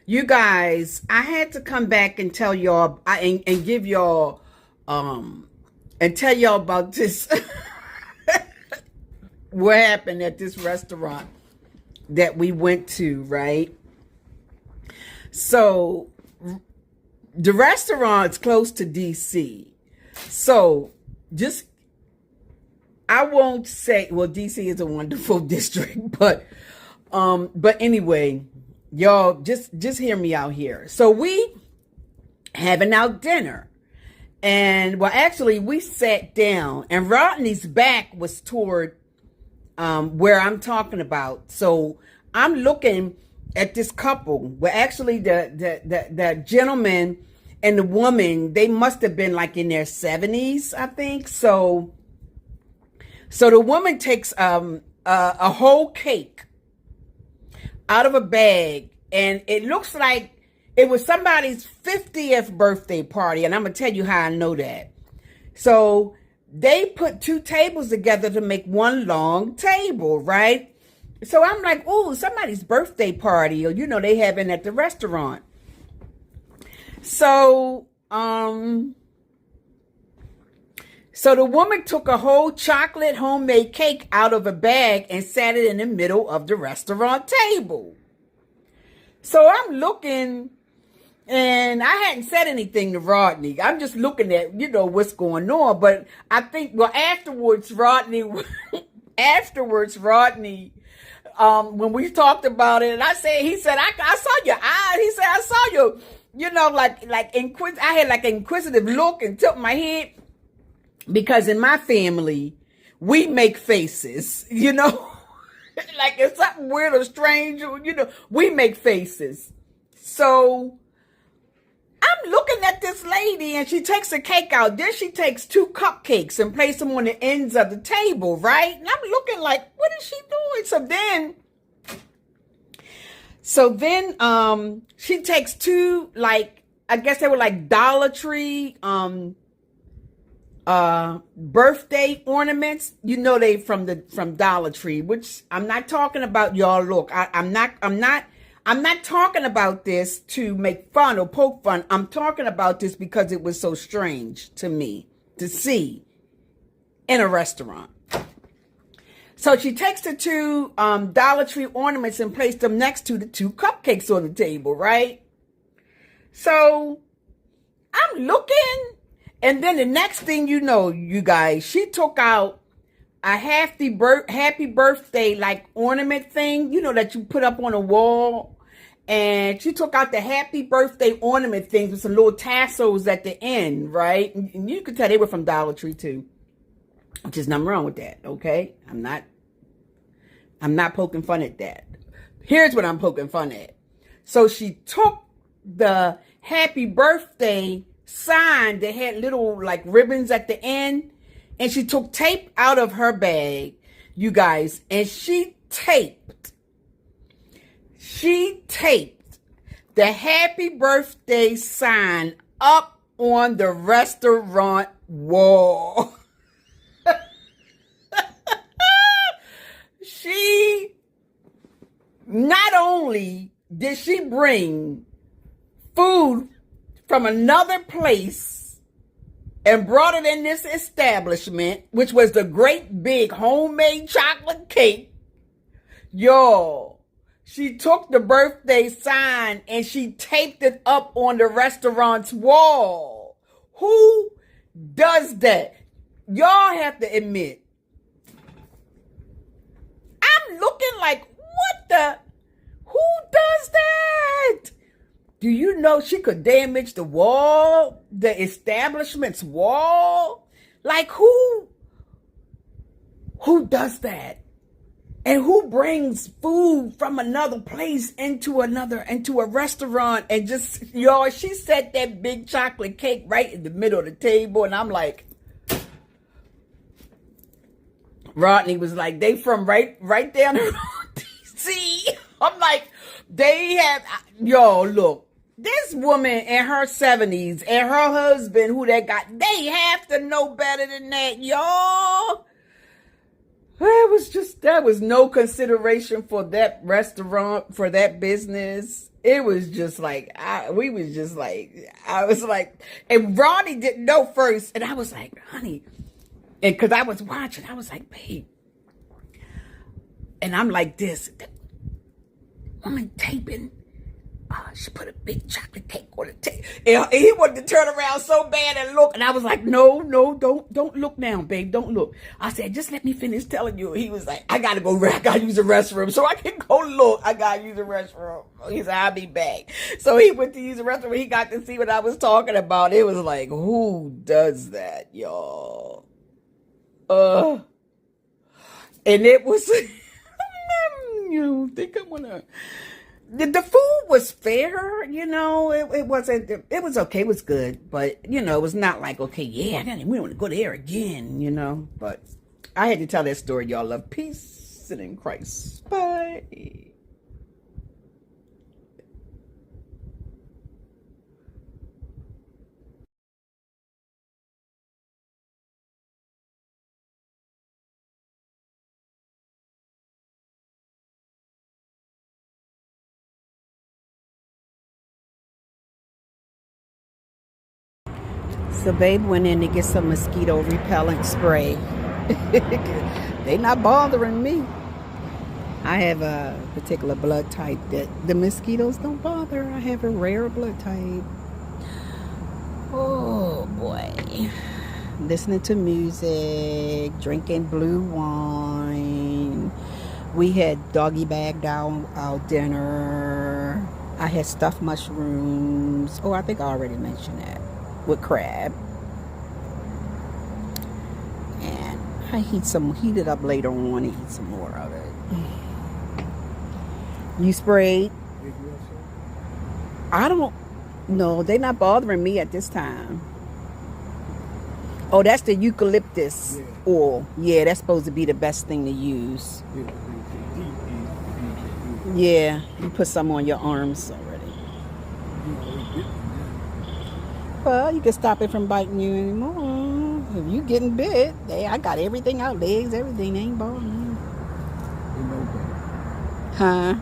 You guys, I had to come back and tell y'all and give y'all and tell y'all about this what happened at this restaurant that we went to, right? So the restaurant's close to DC. So just I won't say, well, DC is a wonderful district, but anyway, y'all just hear me out here. So we having out dinner, and well, actually we sat down, and Rodney's back was toward where I'm talking about. So I'm looking at this couple. Well, actually the gentleman and the woman, they must have been like in their 70s, I think. So the woman takes a whole cake out of a bag, and it looks like it was somebody's 50th birthday party, and I'm gonna tell you how I know that. So they put two tables together to make one long table, right? So I'm like, oh, somebody's birthday party, or they having at the restaurant. So the woman took a whole chocolate homemade cake out of a bag and sat it in the middle of the restaurant table. So I'm looking, and I hadn't said anything to Rodney. I'm just looking at, what's going on. But I think, well, afterwards, Rodney, when we talked about it, and he said, I saw your eyes. He said, I saw your, I had like an inquisitive look and tipped my head. Because in my family, we make faces, like if something weird or strange, we make faces. So I'm looking at this lady, and she takes a cake out. Then she takes two cupcakes and places them on the ends of the table, right? And I'm looking like, what is she doing? So then she takes two, like, I guess they were like Dollar Tree, birthday ornaments. They from Dollar Tree, which I'm not talking about, y'all. Look, I'm not talking about this to make fun or poke fun. I'm talking about this because it was so strange to me to see in a restaurant. So she takes the two Dollar Tree ornaments and placed them next to the two cupcakes on the table, right? So I'm looking, and then the next thing you know, you guys, she took out a happy birthday like ornament thing, that you put up on a wall. And she took out the happy birthday ornament things with some little tassels at the end, right? And you could tell they were from Dollar Tree too. Which is nothing wrong with that, okay? I'm not poking fun at that. Here's what I'm poking fun at. So she took the happy birthday sign that had little like ribbons at the end, and she took tape out of her bag, you guys, and she taped the happy birthday sign up on the restaurant wall. She, not only did she bring food from another place and brought it in this establishment, which was the great big homemade chocolate cake, y'all, she took the birthday sign and she taped it up on the restaurant's wall. Who does that? Y'all have to admit, I'm looking like, who does that? Do you know she could damage the wall, the establishment's wall? Like, who does that? And who brings food from another place into a restaurant, and just, y'all, she set that big chocolate cake right in the middle of the table, and I'm like, Rodney was like, they from right down the road, DC. I'm like, they have, yo, look, this woman in her 70s and her husband, they have to know better than that, y'all. There was no consideration for that restaurant, for that business. It was just like we was just like I was like, and Ronnie didn't know first, and I was like, honey, and because I was watching, I was like, babe, and I'm like this, the woman taping. She put a big chocolate cake on the table. And he wanted to turn around so bad and look. And I was like, no, don't look now, babe. Don't look. I said, just let me finish telling you. He was like, I gotta go, I gotta use the restroom. So I can go look. I gotta use the restroom. He said, I'll be back. So he went to use the restroom. He got to see what I was talking about. It was like, who does that, y'all? And it was, you know, think I'm gonna. The food was fair, you know. It wasn't. It was okay. It was good, but you know, it was not like okay, yeah, we want to go there again, you know. But I had to tell that story. Y'all love peace and in Christ. Bye. So babe went in to get some mosquito repellent spray. They not bothering me. I have a particular blood type that the mosquitoes don't bother. I have a rare blood type. Oh boy. Listening to music, drinking blue wine. We had doggy bagged our dinner. I had stuffed mushrooms. Oh, I think I already mentioned that. With crab. And I heat it up later on and eat some more of it. You sprayed? I don't know. They're not bothering me at this time. Oh, that's the eucalyptus oil. Yeah, that's supposed to be the best thing to use. Yeah, you put some on your arms already. Well, you can stop it from biting you anymore. If you getting bit, I got everything out, legs, everything. They ain't bothering you. Huh?